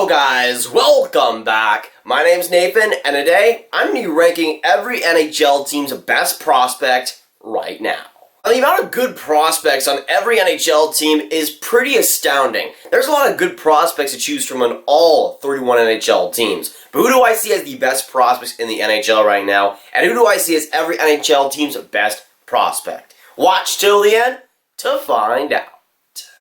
Hello guys, welcome back. My name's Nathan, and today I'm going to be ranking every NHL team's best prospect right now. The amount of good prospects on every NHL team is pretty astounding. There's a lot of good prospects to choose from on all 31 NHL teams. But who do I see as the best prospects in the NHL right now? And who do I see as every NHL team's best prospect? Watch till the end to find out.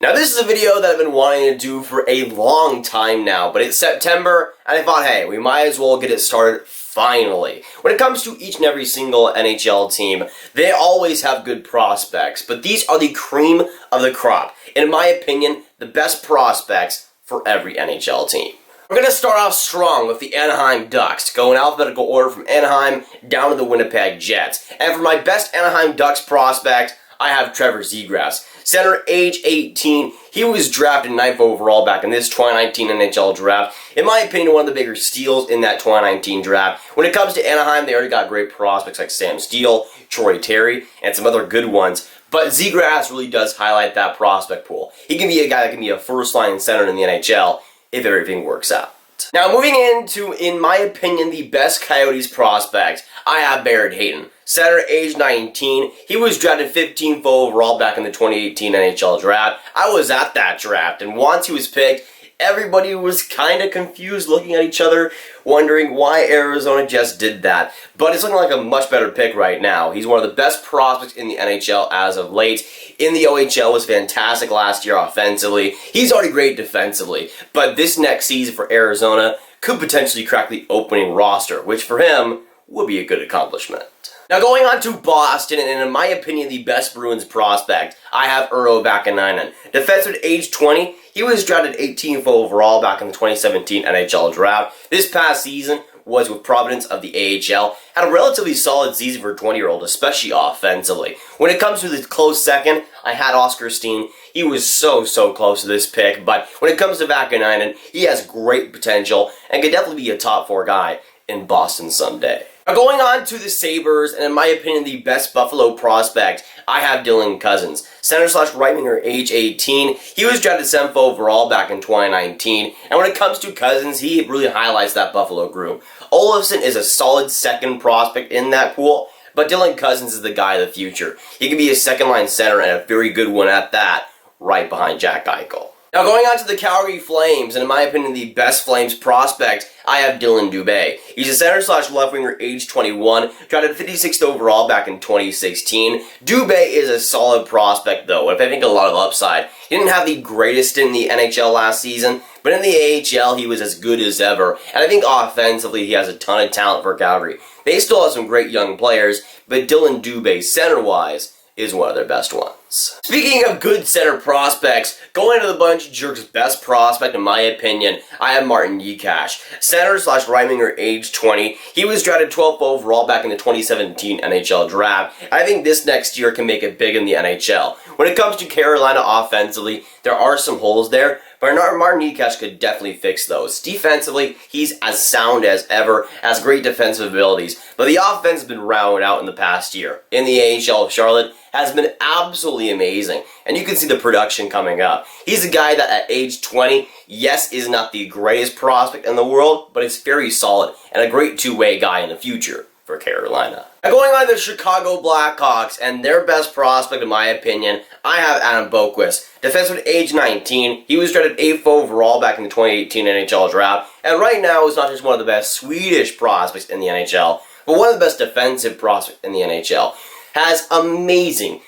Now this is a video that I've been wanting to do for a long time now, but it's September, and I thought, hey, we might as well get it started finally. When it comes to each and every single NHL team, they always have good prospects, but these are the cream of the crop. In my opinion, the best prospects for every NHL team. We're going to start off strong with the Anaheim Ducks, go in alphabetical order from Anaheim down to the Winnipeg Jets. And for my best Anaheim Ducks prospect, I have Trevor Zegras. Center, age 18. He was drafted 9th overall back in this 2019 NHL draft. In my opinion, one of the bigger steals in that 2019 draft. When it comes to Anaheim, they already got great prospects like Sam Steele, Troy Terry, and some other good ones. But Zegras really does highlight that prospect pool. He can be a guy that can be a first-line center in the NHL if everything works out. Now, moving into, in my opinion, the best Coyotes prospect, I have Barrett Hayton. Center, age 19. He was drafted 15th overall back in the 2018 NHL draft. I was at that draft, and once he was picked, everybody was kind of confused, looking at each other, wondering why Arizona just did that. But it's looking like a much better pick right now. He's one of the best prospects in the NHL as of late. In the OHL was fantastic last year offensively. He's already great defensively. But this next season for Arizona could potentially crack the opening roster, which for him would be a good accomplishment. Now going on to Boston, and in my opinion the best Bruins prospect, I have Urho Vaakanainen. Defenseman, age 20, he was drafted 18th overall back in the 2017 NHL draft. This past season was with Providence of the AHL, had a relatively solid season for a 20-year-old, especially offensively. When it comes to the close second, I had Oscar Steen. He was so close to this pick, but when it comes to Vaakanainen, he has great potential and could definitely be a top 4 guy in Boston someday. Now going on to the Sabres, and in my opinion the best Buffalo prospect, I have Dylan Cozens. Center/right winger, age 18. He was drafted 7th overall back in 2019, and when it comes to Cozens, he really highlights that Buffalo group. Olofsson is a solid second prospect in that pool, but Dylan Cozens is the guy of the future. He can be a second-line center, and a very good one at that, right behind Jack Eichel. Now going on to the Calgary Flames, and in my opinion the best Flames prospect, I have Dylan Dube. He's a center/left winger, age 21, drafted 56th overall back in 2016. Dube is a solid prospect though, with I think a lot of upside. He didn't have the greatest in the NHL last season, but in the AHL he was as good as ever, and I think offensively he has a ton of talent for Calgary. They still have some great young players, but Dylan Dube, center-wise, is one of their best ones. Speaking of good center prospects, going to the bunch of jerks' best prospect, in my opinion, I have Martin Necas. Center/right winger, age 20. He was drafted 12th overall back in the 2017 NHL draft. I think this next year can make it big in the NHL. When it comes to Carolina offensively, there are some holes there, but Martin Necas could definitely fix those. Defensively, he's as sound as ever, has great defensive abilities, but the offense has been rounded out in the past year. In the AHL of Charlotte, has been absolutely amazing, and you can see the production coming up. He's a guy that at age 20, yes, is not the greatest prospect in the world, but is very solid, and a great two-way guy in the future for Carolina. Now going on to the Chicago Blackhawks, and their best prospect, in my opinion, I have Adam Boqvist. Defenseman, age 19. He was drafted 8th overall back in the 2018 NHL draft, and right now is not just one of the best Swedish prospects in the NHL, but one of the best defensive prospects in the NHL. Has amazing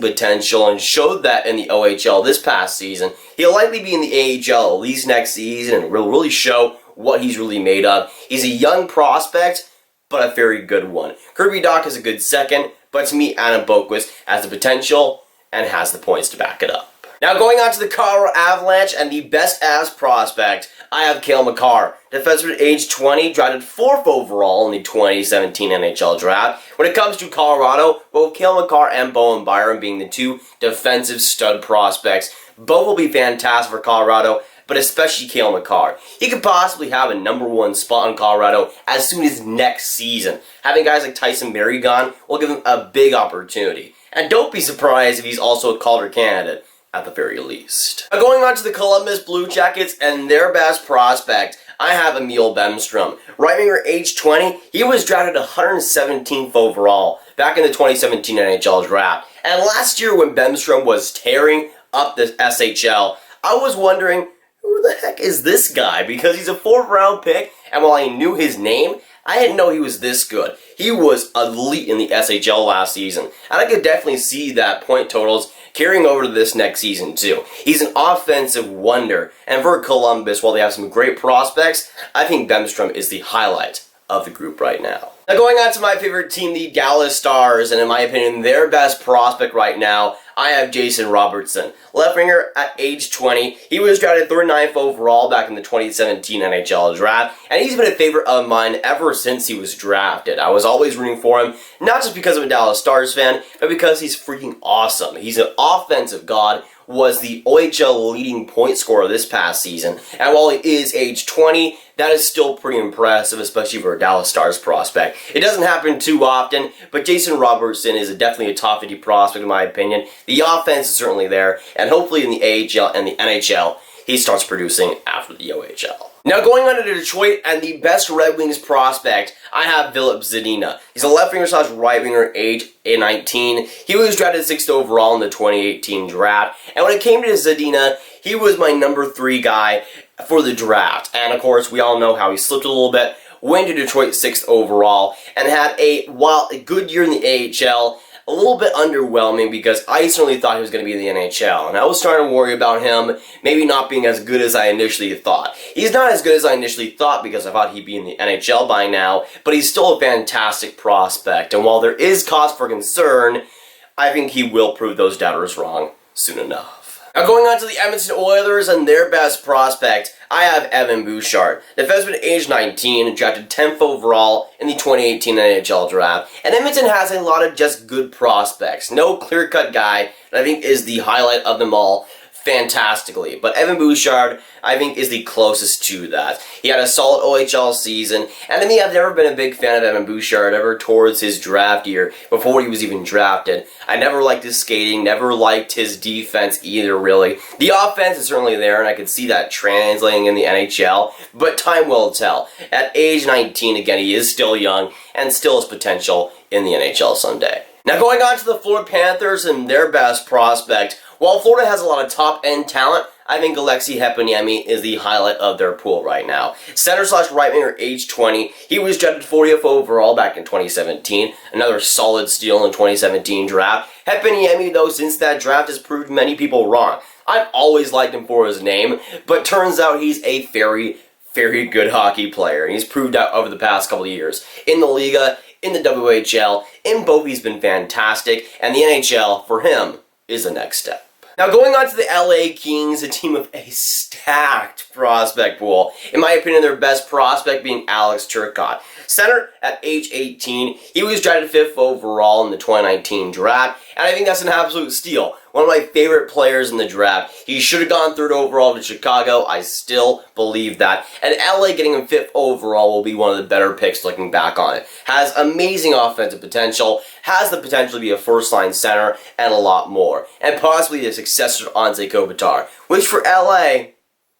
potential and showed that in the OHL this past season. He'll likely be in the AHL at least next season and will really show what he's really made of. He's a young prospect, but a very good one. Kirby Dach is a good second, but to me, Adam Boqvist has the potential and has the points to back it up. Now going on to the Colorado Avalanche, and the best Avs prospect, I have Cale Makar. Defenseman, age 20, drafted 4th overall in the 2017 NHL draft. When it comes to Colorado, both Cale Makar and Bowen Byram being the two defensive stud prospects, both will be fantastic for Colorado, but especially Cale Makar. He could possibly have a #1 spot in Colorado as soon as next season. Having guys like Tyson Barrie gone will give him a big opportunity. And don't be surprised if he's also a Calder candidate at the very least. Now going on to the Columbus Blue Jackets and their best prospect, I have Emil Brannstrom. Right winger, age 20, he was drafted 117th overall back in the 2017 NHL draft. And last year when Brannstrom was tearing up the SHL, I was wondering, who the heck is this guy? Because he's a 4th round pick, and while I knew his name, I didn't know he was this good. He was elite in the SHL last season, and I could definitely see that point totals carrying over to this next season too. He's an offensive wonder, and for Columbus, while they have some great prospects, I think Brannstrom is the highlight of the group right now. Now going on to my favorite team, the Dallas Stars, and in my opinion, their best prospect right now, I have Jason Robertson. Left winger at age 20. He was drafted 39th overall back in the 2017 NHL draft, and he's been a favorite of mine ever since he was drafted. I was always rooting for him, not just because I'm a Dallas Stars fan, but because he's freaking awesome. He's an offensive god, was the OHL leading point scorer this past season, and while he is age 20, that is still pretty impressive, especially for a Dallas Stars prospect. It doesn't happen too often, but Jason Robertson is definitely a top 50 prospect in my opinion. The offense is certainly there, and hopefully in the AHL and the NHL, he starts producing after the OHL. Now going on to Detroit and the best Red Wings prospect, I have Filip Zadina. He's a left winger / right winger, age 19. He was drafted 6th overall in the 2018 draft, and when it came to Zadina, he was my number 3 guy for the draft. And of course, we all know how he slipped a little bit, went to Detroit 6th overall, and had a good year in the AHL. A little bit underwhelming because I certainly thought he was going to be in the NHL, and I was starting to worry about him maybe not being as good as I initially thought. He's not as good as I initially thought because I thought he'd be in the NHL by now, but he's still a fantastic prospect, and while there is cause for concern, I think he will prove those doubters wrong soon enough. Now going on to the Edmonton Oilers and their best prospect, I have Evan Bouchard. Defenseman age 19, drafted 10th overall in the 2018 NHL draft. And Edmonton has a lot of just good prospects. No clear-cut guy that I think is the highlight of them all fantastically. But Evan Bouchard, I think, is the closest to that. He had a solid OHL season, and to me, I've never been a big fan of Evan Bouchard ever towards his draft year, before he was even drafted. I never liked his skating, never liked his defense either, really. The offense is certainly there, and I could see that translating in the NHL, but time will tell. At age 19, again, he is still young, and still has potential in the NHL someday. Now going on to the Florida Panthers and their best prospect, while Florida has a lot of top-end talent, I think Alexei Heponiemi is the highlight of their pool right now. Center / right winger, age 20. He was drafted 40th overall back in 2017. Another solid steal in 2017 draft. Heponiemi, though, since that draft has proved many people wrong. I've always liked him for his name, but turns out he's a very good hockey player. He's proved out over the past couple of years. In the Liga, in the WHL, in both he's been fantastic, and the NHL, for him, is the next step. Now going on to the LA Kings, a team of a stacked prospect pool. In my opinion, their best prospect being Alex Turcotte. Center at age 18, he was drafted 5th overall in the 2019 draft, and I think that's an absolute steal. One of my favorite players in the draft. He should have gone 3rd overall to Chicago. I still believe that. And LA getting him 5th overall will be one of the better picks looking back on it. Has amazing offensive potential, has the potential to be a first-line center, and a lot more. And possibly the successor to Anze Kopitar, which for LA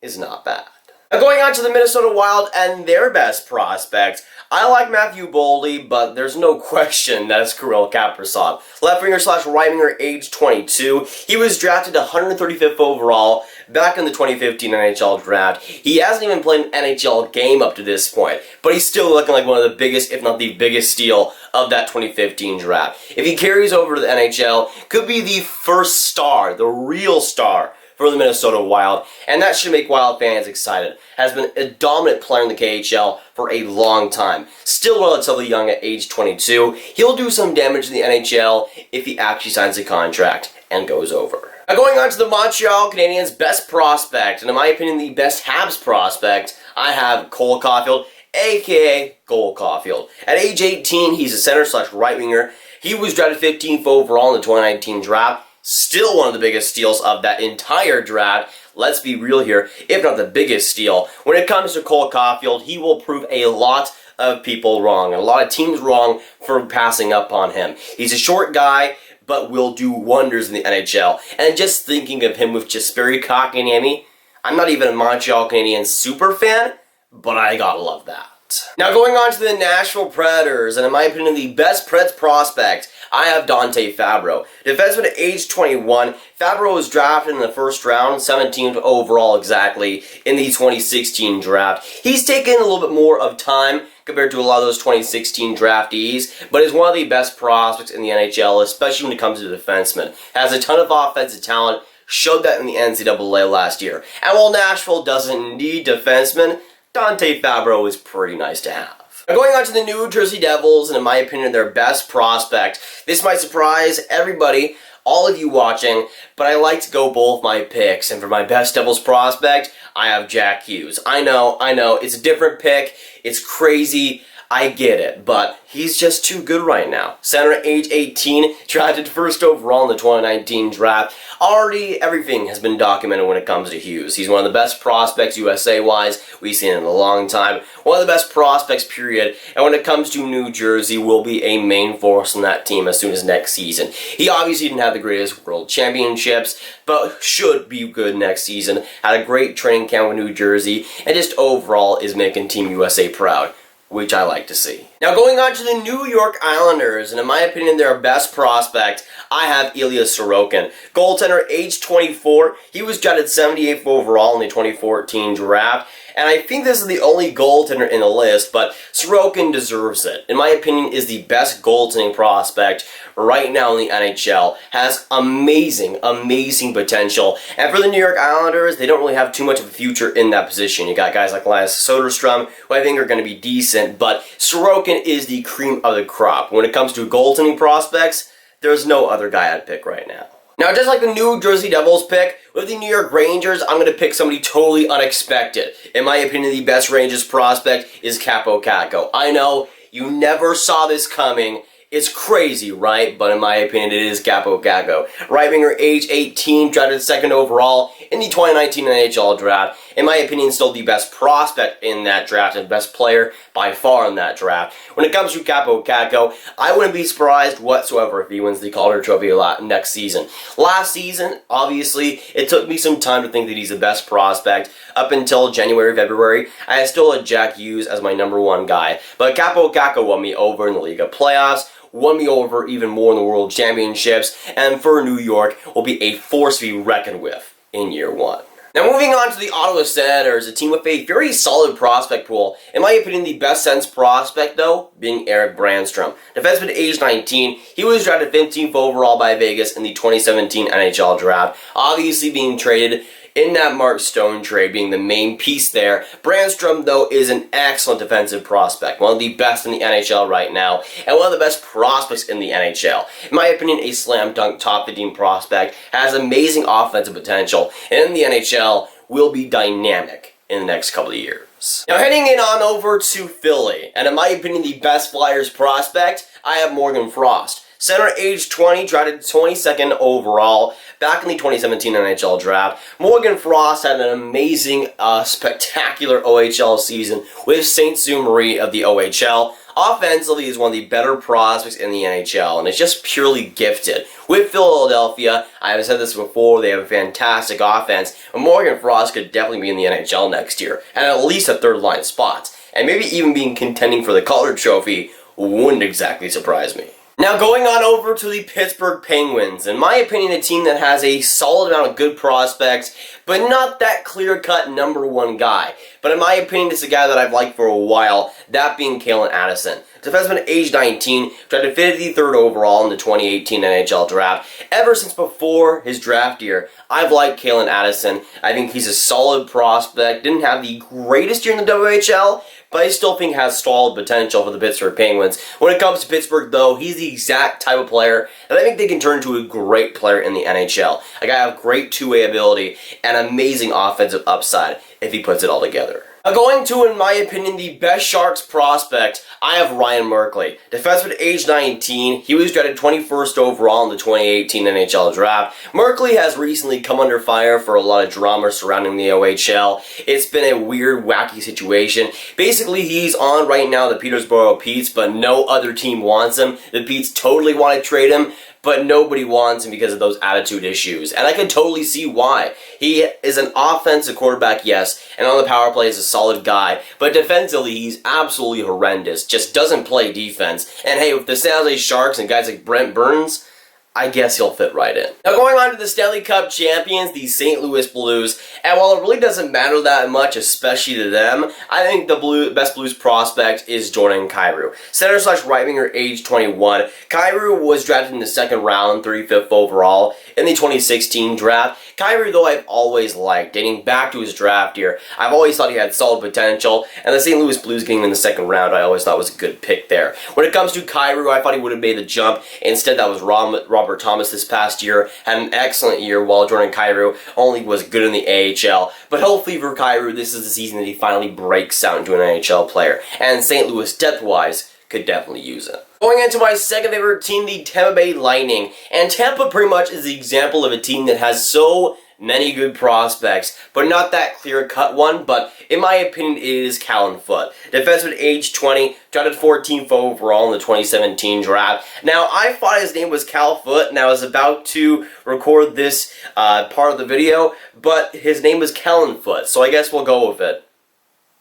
is not bad. Now going on to the Minnesota Wild and their best prospect, I like Matthew Boldy, but there's no question that it's Kirill Kaprizov. Left winger / right winger, age 22. He was drafted 135th overall back in the 2015 NHL draft. He hasn't even played an NHL game up to this point, but he's still looking like one of the biggest, if not the biggest steal of that 2015 draft. If he carries over to the NHL, could be the first star, the real star, for the Minnesota Wild, and that should make Wild fans excited. Has been a dominant player in the KHL for a long time. Still relatively young at age 22. He'll do some damage in the NHL if he actually signs a contract and goes over. Now going on to the Montreal Canadiens' best prospect, and in my opinion the best Habs prospect, I have Cole Caufield, aka Cole Caufield. At age 18, he's a center / right winger. He was drafted 15th overall in the 2019 draft. Still one of the biggest steals of that entire draft. Let's be real here, if not the biggest steal. When it comes to Cole Caufield, he will prove a lot of people wrong, a lot of teams wrong for passing up on him. He's a short guy, but will do wonders in the NHL. And just thinking of him with Jesperi Kotkaniemi, I'm not even a Montreal Canadiens super fan, but I gotta love that. Now going on to the Nashville Predators, and in my opinion the best Preds prospect, I have Dante Fabro. Defenseman at age 21, Fabro was drafted in the first round, 17th overall exactly, in the 2016 draft. He's taken a little bit more of time compared to a lot of those 2016 draftees, but is one of the best prospects in the NHL, especially when it comes to defensemen. Has a ton of offensive talent, showed that in the NCAA last year. And while Nashville doesn't need defensemen, Dante Fabro is pretty nice to have. Now going on to the New Jersey Devils, and in my opinion their best prospect. This might surprise everybody, all of you watching, but I like to go both my picks, and for my best Devils prospect, I have Jack Hughes. I know, it's a different pick, it's crazy, I get it, but he's just too good right now. Center at age 18, drafted first overall in the 2019 draft. Already, everything has been documented when it comes to Hughes. He's one of the best prospects USA-wise we've seen in a long time. One of the best prospects, period. And when it comes to New Jersey, will be a main force on that team as soon as next season. He obviously didn't have the greatest world championships, but should be good next season. Had a great training camp with New Jersey, and just overall is making Team USA proud, which I like to see. Now going on to the New York Islanders, and in my opinion their best prospect, I have Ilya Sorokin. Goaltender, age 24, he was drafted 78th overall in the 2014 draft, and I think this is the only goaltender in the list, but Sorokin deserves it. In my opinion, is the best goaltending prospect right now in the NHL. Has amazing, amazing potential. And for the New York Islanders, they don't really have too much of a future in that position. You got guys like Linus Soderstrom, who I think are going to be decent, but Sorokin is the cream of the crop. When it comes to goaltending prospects, there's no other guy I'd pick right now. Now, just like the New Jersey Devils pick, with the New York Rangers, I'm going to pick somebody totally unexpected. In my opinion, the best Rangers prospect is Kaapo Kakko. I know, you never saw this coming. It's crazy, right? But in my opinion, it is Kaapo Kakko. Right winger, age 18, drafted second overall in the 2019 NHL draft. In my opinion, still the best prospect in that draft and best player by far in that draft. When it comes to Kaapo Kakko, I wouldn't be surprised whatsoever if he wins the Calder Trophy a lot next season. Last season, obviously, it took me some time to think that he's the best prospect. Up until January, February, I still had Jack Hughes as my #1 guy. But Kaapo Kakko won me over in the League of Playoffs, won me over even more in the World Championships, and for New York will be a force to be reckoned with in year 1. Now moving on to the Ottawa Senators, a team with a very solid prospect pool. In my opinion, the best sense prospect, though, being Erik Brannstrom. Defenseman at age 19, he was drafted 15th overall by Vegas in the 2017 NHL draft. Obviously being traded in that Mark Stone trade, being the main piece there. Brannstrom, though, is an excellent defensive prospect, one of the best in the NHL right now, and one of the best prospects in the NHL. In my opinion, a slam dunk top 15 prospect, has amazing offensive potential, and in the NHL will be dynamic in the next couple of years. Now heading in on over to Philly, and in my opinion, the best Flyers prospect, I have Morgan Frost. Center age 20, drafted 22nd overall back in the 2017 NHL draft. Morgan Frost had an amazing, spectacular OHL season with Saint Sue Marie of the OHL. Offensively, he's one of the better prospects in the NHL, and is just purely gifted. With Philadelphia, I have said this before, they have a fantastic offense, and Morgan Frost could definitely be in the NHL next year, and at least a third-line spot. And maybe even being contending for the Calder Trophy wouldn't exactly surprise me. Now going on over to the Pittsburgh Penguins, in my opinion a team that has a solid amount of good prospects, but not that clear-cut #1 guy. But in my opinion it's a guy that I've liked for a while, that being Cale Addison. Defenseman at age 19, drafted 53rd overall in the 2018 NHL draft. Ever since before his draft year, I've liked Cale Addison. I think he's a solid prospect, didn't have the greatest year in the WHL, but I still think has solid potential for the Pittsburgh Penguins. When it comes to Pittsburgh, though, he's the exact type of player that I think they can turn into a great player in the NHL. A guy with great two-way ability and amazing offensive upside if he puts it all together. Now going to, in my opinion, the best Sharks prospect, I have Ryan Merkley. Defenseman at age 19, he was drafted 21st overall in the 2018 NHL draft. Merkley has recently come under fire for a lot of drama surrounding the OHL. It's been a weird, wacky situation. Basically, he's on right now the Peterborough Petes, but no other team wants him. The Petes totally want to trade him, but nobody wants him because of those attitude issues. And I can totally see why. He is an offensive quarterback, yes, and on the power play is a solid guy, but defensively he's absolutely horrendous, just doesn't play defense. And hey, with the San Jose Sharks and guys like Brent Burns, I guess he'll fit right in. Now going on to the Stanley Cup champions, the St. Louis Blues, and while it really doesn't matter that much, especially to them, I think the best Blues prospect is Jordan Kyrou. Center slash right winger, age 21. Kyrou was drafted in the second round, 35th overall in the 2016 draft. Kyrou, though, I've always liked, dating back to his draft year. I've always thought he had solid potential, and the St. Louis Blues getting him in the second round, I always thought was a good pick there. When it comes to Kyrou, I thought he would have made the jump. Instead, that was Robert Thomas this past year, had an excellent year, while Jordan Kyrou only was good in the AHL. But hopefully for Kyrou, this is the season that he finally breaks out into an NHL player. And St. Louis, depth-wise, could definitely use it. Going into my second favorite team, the Tampa Bay Lightning. And Tampa pretty much is the example of a team that has so many good prospects, but not that clear-cut one, but in my opinion, it is Cale Foote. Defenseman, age 20, drafted 14th overall in the 2017 draft. Now, I thought his name was Cale Foote, and I was about to record this part of the video, but his name was Cale Foote, so I guess we'll go with it.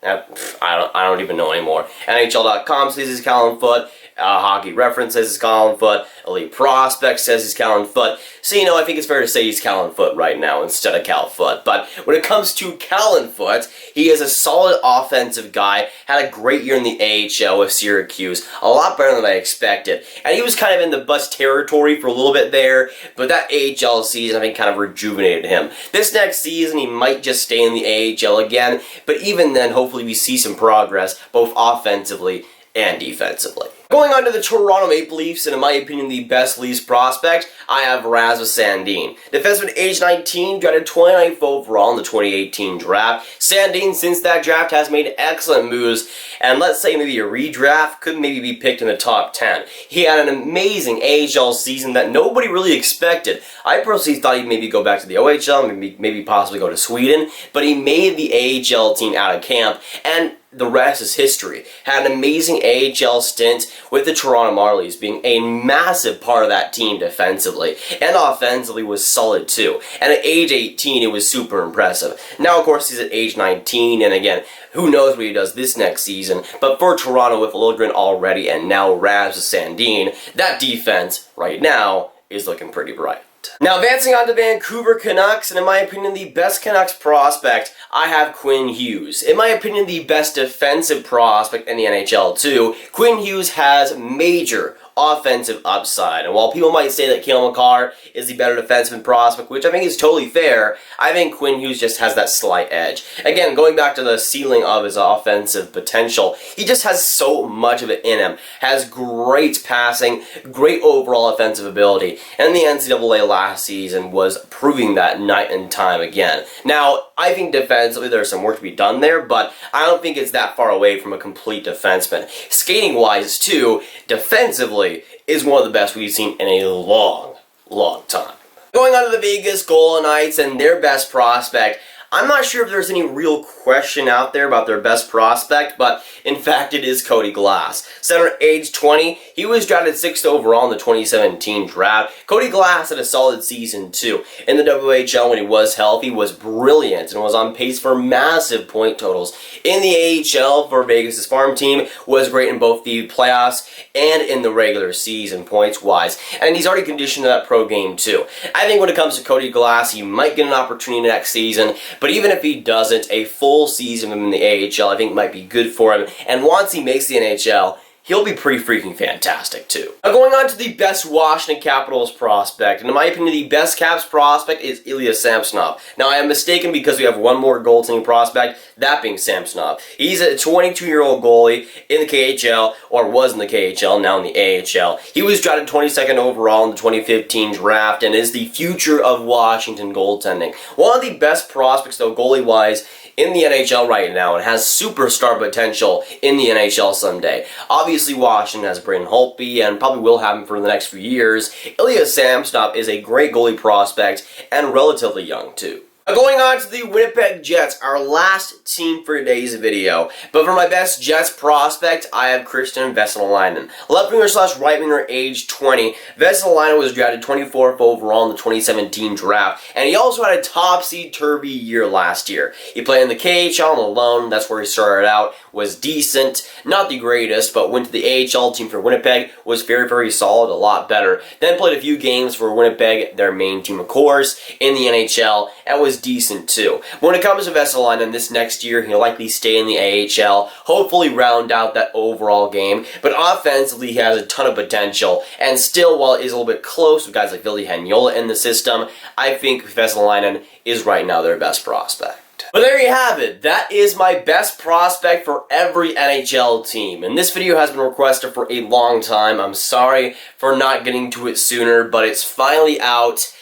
I don't even know anymore. NHL.com says he's Cale Foote. Hockey Reference says he's Cale Foote. Elite Prospect says he's Cale Foote. So, I think it's fair to say he's Cale Foote right now instead of Cale Foote. But when it comes to Cale Foote, he is a solid offensive guy. Had a great year in the AHL with Syracuse. A lot better than I expected. And he was kind of in the bust territory for a little bit there. But that AHL season, I think, kind of rejuvenated him. This next season, he might just stay in the AHL again. But even then, hopefully we see some progress, both offensively and defensively. Going on to the Toronto Maple Leafs, and in my opinion, the best Leafs prospect, I have Rasmus Sandin. Defenseman, age 19, drafted 29th overall in the 2018 draft. Sandin, since that draft, has made excellent moves, and let's say maybe a redraft could maybe be picked in the top 10. He had an amazing AHL season that nobody really expected. I personally thought he'd maybe go back to the OHL, maybe possibly go to Sweden, but he made the AHL team out of camp, and the rest is history. Had an amazing AHL stint with the Toronto Marlies, being a massive part of that team defensively, and offensively was solid too. And at age 18, it was super impressive. Now, of course, he's at age 19, and again, who knows what he does this next season, but for Toronto with Liljegren already, and now Rasmus Sandin, that defense, right now, is looking pretty bright. Now, advancing on to Vancouver Canucks, and in my opinion, the best Canucks prospect, I have Quinn Hughes. In my opinion, the best defensive prospect in the NHL, too. Quinn Hughes has major offensive upside, and while people might say that Cale Makar is the better defenseman prospect, which I think is totally fair, I think Quinn Hughes just has that slight edge. Again, going back to the ceiling of his offensive potential, he just has so much of it in him. Has great passing, great overall offensive ability, and the NCAA last season was proving that night and time again. Now, I think defensively there's some work to be done there, but I don't think it's that far away from a complete defenseman. Skating-wise, too, defensively, is one of the best we've seen in a long time. Going on to the Vegas Golden Knights and their best prospect, I'm not sure if there's any real question out there about their best prospect, but in fact it is Cody Glass. Center, age 20, he was drafted 6th overall in the 2017 draft. Cody Glass had a solid season too. In the WHL when he was healthy, was brilliant and was on pace for massive point totals. In the AHL for Vegas' farm team, was great in both the playoffs and in the regular season points-wise. And he's already conditioned to that pro game too. I think when it comes to Cody Glass, he might get an opportunity next season, but even if he doesn't, a full season of him in the AHL I think might be good for him. And once he makes the NHL, he'll be pretty freaking fantastic too. Now going on to the best Washington Capitals prospect, and in my opinion the best Caps prospect is Ilya Samsonov. Now I am mistaken because we have one more goaltending prospect, that being Samsonov. He's a 22-year-old goalie in the KHL, or was in the KHL, now in the AHL. He was drafted 22nd overall in the 2015 draft and is the future of Washington goaltending. One of the best prospects though goalie-wise in the NHL right now and has superstar potential in the NHL someday. Obviously, Washington has Braden Holtby and probably will have him for the next few years. Ilya Samsonov is a great goalie prospect and relatively young too. Going on to the Winnipeg Jets, our last team for today's video. But for my best Jets prospect, I have Christian Vesalainen. Left winger slash right winger, age 20. Vesalainen was drafted 24th overall in the 2017 draft, and he also had a topsy-turvy year last year. He played in the KHL on loan, that's where he started out, was decent, not the greatest, but went to the AHL team for Winnipeg, was very, very solid, a lot better. Then played a few games for Winnipeg, their main team of course, in the NHL, and was decent too. When it comes to Vesalainen, this next year he'll likely stay in the AHL, hopefully round out that overall game, but offensively he has a ton of potential, and still, while it is a little bit close with guys like Ville Heinola in the system, I think Vesalainen is right now their best prospect. But there you have it. That is my best prospect for every NHL team. And this video has been requested for a long time. I'm sorry for not getting to it sooner, but it's finally out.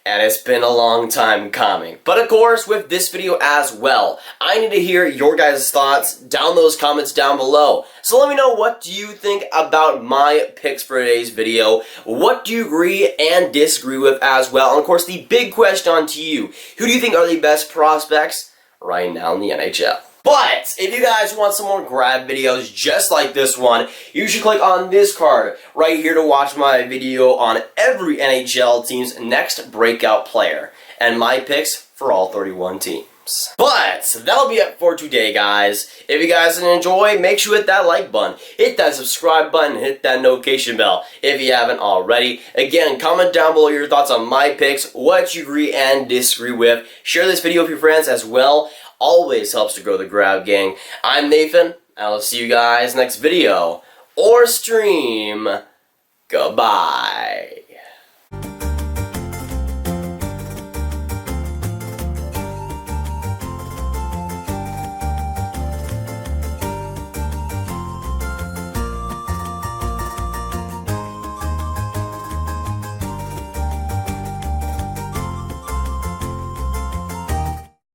And it's been a long time coming. But of course, with this video as well, I need to hear your guys' thoughts down those comments down below. So let me know, what do you think about my picks for today's video? What do you agree and disagree with as well? And of course, the big question on to you. Who do you think are the best prospects right now in the NHL? But if you guys want some more Grav videos just like this one, you should click on this card right here to watch my video on every NHL team's next breakout player and my picks for all 31 teams. But that'll be it for today, guys. If you guys enjoy, make sure you hit that like button, hit that subscribe button, hit that notification bell if you haven't already. Again, comment down below your thoughts on my picks, what you agree and disagree with. Share this video with your friends as well. Always helps to grow the Grav gang. I'm Nathan, and I'll see you guys next video or stream. Goodbye.